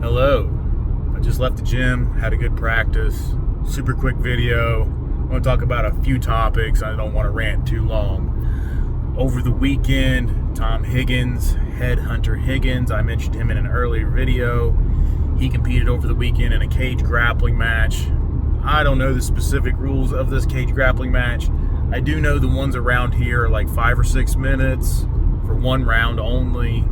Hello. I just left the gym, had a good practice. Super quick video. I want to talk about a few topics. I don't want to rant too long. Over the weekend, Tom Higgins, Headhunter Higgins, I mentioned him in an earlier video. He competed over the weekend in a cage grappling match. I don't know the specific rules of this cage grappling match. I do know the ones around here are like 5 or 6 minutes for one round only.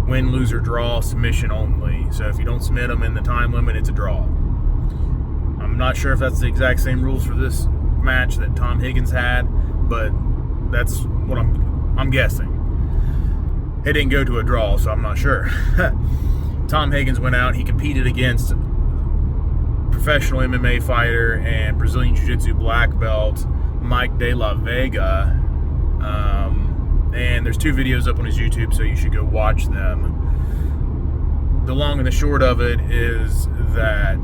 Win, lose, or draw, submission only. So if you don't submit them in the time limit, it's a draw. I'm not sure if that's the exact same rules for this match that Tom Higgins had, but that's what I'm guessing. It didn't go to a draw, so I'm not sure. Tom Higgins went out. He competed against professional MMA fighter and Brazilian Jiu-Jitsu black belt Mike De La Vega. And there's 2 videos up on his YouTube, so you should go watch them. The long and the short of it is that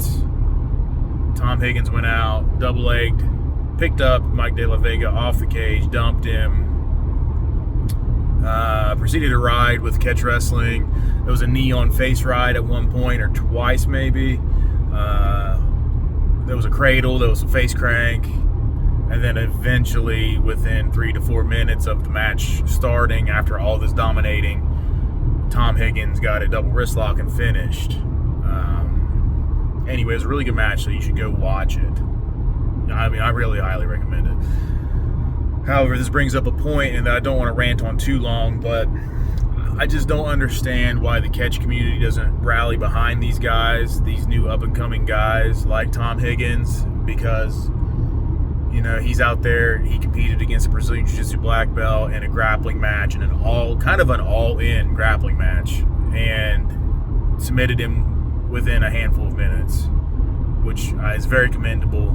Tom Higgins went out, double-legged, picked up Mike De La Vega off the cage, dumped him, proceeded to ride with catch wrestling. There was a knee-on-face ride at one point, or twice maybe. There was a cradle, there was a face crank. And then eventually, within 3 to 4 minutes of the match starting, after all this dominating, Tom Higgins got a double wrist lock and finished. Anyway, it was a really good match, so you should go watch it. I mean, I really highly recommend it. However, this brings up a point, and that I don't want to rant on too long, but I just don't understand why the catch community doesn't rally behind these guys, these new up-and-coming guys like Tom Higgins, because he's out there. He competed against a Brazilian Jiu-Jitsu black belt in a grappling match, and an all-in grappling match, and submitted him within a handful of minutes, which is very commendable.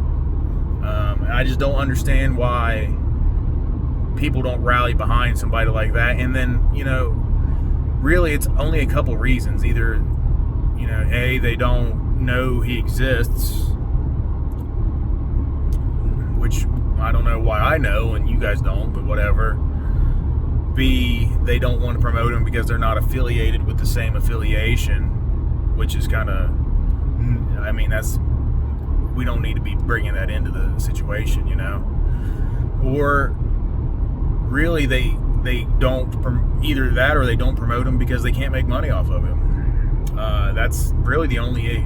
And I just don't understand why people don't rally behind somebody like that. And then, really it's only a couple reasons. Either, A, they don't know he exists, which I don't know why I know and you guys don't, but whatever. B, they don't want to promote him because they're not affiliated with the same affiliation, which is kind of, we don't need to be bringing that into the situation, Or really they don't, either that or they don't promote him because they can't make money off of him. That's really the only,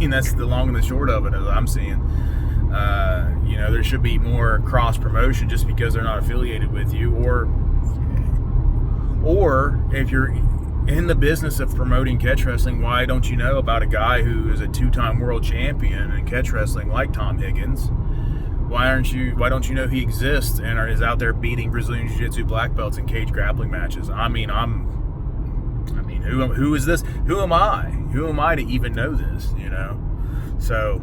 that's the long and the short of it, as I'm seeing. There should be more cross promotion just because they're not affiliated with you, or if you're in the business of promoting catch wrestling, why don't you know about a guy who is a 2-time world champion in catch wrestling like Tom Higgins? Why don't you know he exists and is out there beating Brazilian Jiu-Jitsu black belts in cage grappling matches? Who is this? Who am I? Who am I to even know this, So,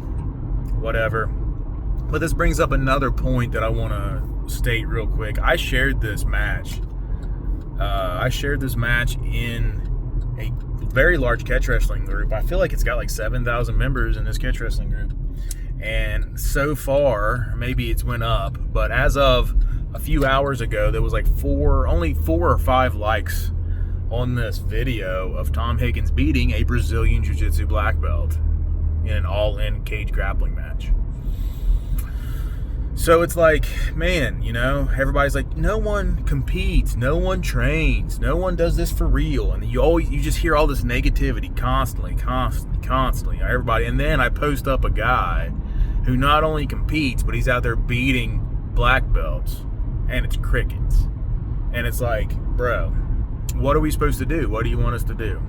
whatever. But this brings up another point that I want to state real quick. I shared this match in a very large catch wrestling group. I feel like it's got like 7,000 members in this catch wrestling group. And so far, maybe it's went up, but as of a few hours ago, there was like only 4 or 5 likes on this video of Tom Higgins beating a Brazilian Jiu-Jitsu black belt in an all-in cage grappling match. So it's like, man, everybody's like, no one competes, no one trains, no one does this for real. And you just hear all this negativity constantly. Everybody. And then I post up a guy who not only competes, but he's out there beating black belts, and it's crickets. And it's like, bro, what are we supposed to do? What do you want us to do?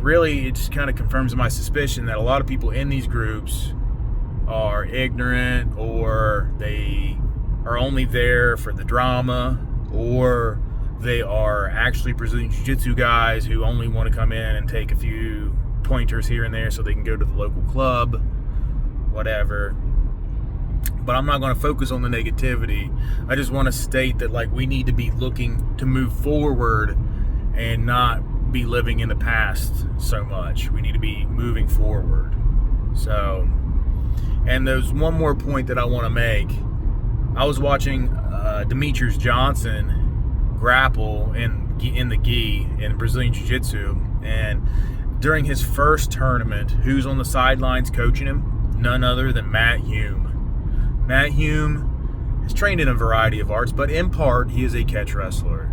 Really, it just kind of confirms my suspicion that a lot of people in these groups are ignorant, or they are only there for the drama, or they are actually Brazilian Jiu-Jitsu guys who only want to come in and take a few pointers here and there so they can go to the local club, whatever. But I'm not going to focus on the negativity. I just want to state that we need to be looking to move forward and not be living in the past so much. We need to be moving forward. So, and there's one more point that I want to make. I was watching Demetrius Johnson grapple in in the gi in Brazilian Jiu-Jitsu, and during his first tournament, who's on the sidelines coaching him? None other than Matt Hume. Matt Hume is trained in a variety of arts, but in part he is a catch wrestler.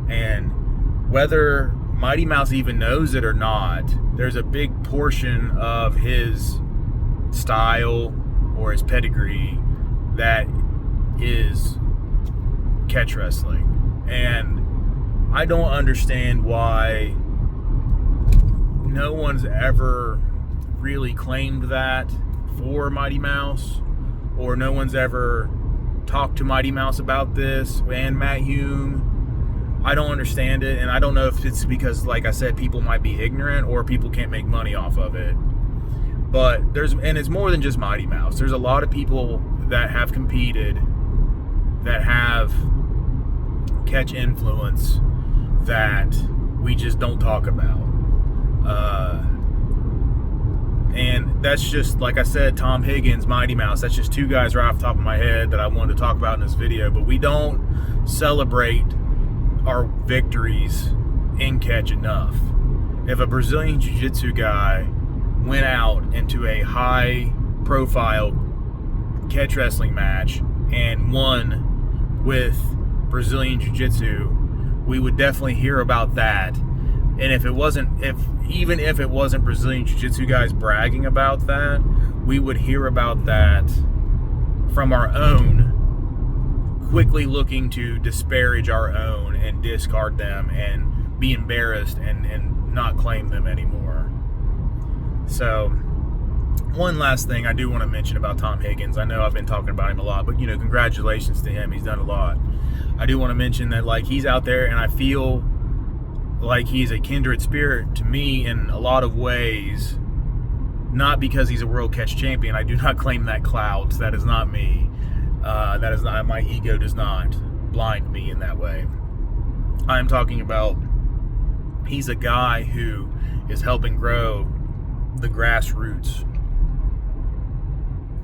And whether Mighty Mouse even knows it or not, there's a big portion of his style or his pedigree that is catch wrestling. And I don't understand why no one's ever really claimed that for Mighty Mouse, or no one's ever talked to Mighty Mouse about this and Matt Hume. I don't understand it, and I don't know if it's because, like I said, people might be ignorant or people can't make money off of it. But it's more than just Mighty Mouse. There's a lot of people that have competed that have catch influence that we just don't talk about. And that's just, like I said, Tom Higgins, Mighty Mouse. That's just two guys right off the top of my head that I wanted to talk about in this video. But we don't celebrate our victories in catch enough. If a Brazilian Jiu-Jitsu guy went out into a high-profile catch wrestling match and won with Brazilian Jiu-Jitsu, we would definitely hear about that. And even if it wasn't Brazilian Jiu-Jitsu guys bragging about that, we would hear about that from our own, quickly looking to disparage our own and discard them and be embarrassed and not claim them anymore. So, one last thing I do want to mention about Tom Higgins. I know I've been talking about him a lot, but congratulations to him. He's done a lot. I do want to mention that he's out there, and I feel like he's a kindred spirit to me in a lot of ways. Not because he's a world catch champion. I do not claim that clout. That is not me. That is not, my ego does not blind me in that way. I'm talking about, he's a guy who is helping grow the grassroots.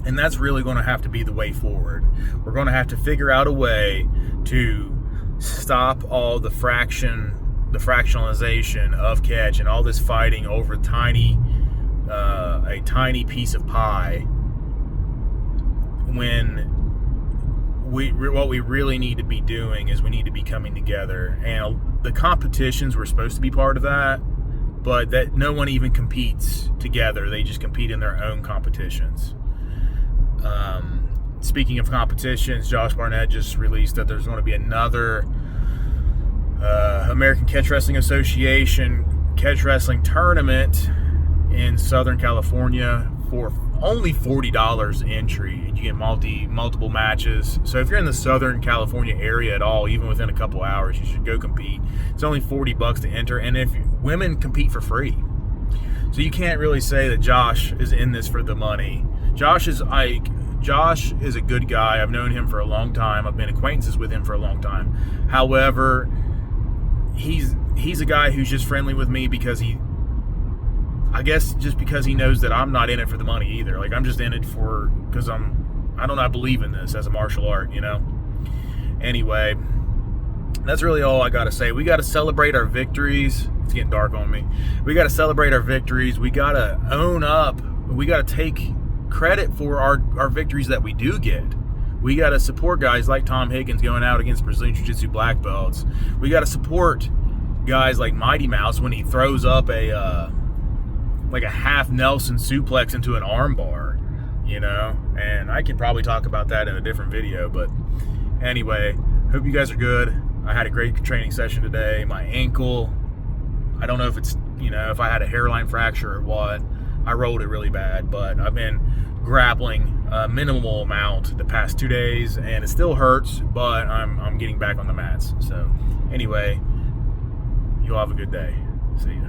And that's really going to have to be the way forward. We're going to have to figure out a way to stop all the fractionalization of catch and all this fighting over a tiny piece of pie, when what we really need to be doing is we need to be coming together. And the competitions were supposed to be part of that, but that no one even competes together. They just compete in their own competitions. Speaking of competitions, Josh Barnett just released that there's going to be another American Catch Wrestling Association catch wrestling tournament in Southern California for only $40 entry, and you get multiple matches. So if you're in the Southern California area at all, even within a couple hours, you should go compete. It's only $40 to enter, and if women compete for free, so you can't really say that Josh is in this for the money. Josh is a good guy. I've known him for a long time. I've been acquaintances with him for a long time. However, he's a guy who's just friendly with me because because he knows that I'm not in it for the money either. I'm just in it because I believe in this as a martial art, Anyway, that's really all I got to say. We got to celebrate our victories. It's getting dark on me. We got to celebrate our victories. We got to own up. We got to take credit for our victories that we do get. We got to support guys like Tom Higgins going out against Brazilian Jiu-Jitsu black belts. We got to support guys like Mighty Mouse when he throws up a half Nelson suplex into an armbar, and I can probably talk about that in a different video. But anyway, hope you guys are good. I had a great training session today. My ankle, I don't know if it's, if I had a hairline fracture or what. I rolled it really bad, but I've been grappling a minimal amount the past 2 days, and it still hurts, but I'm getting back on the mats. So anyway, you all have a good day. See ya.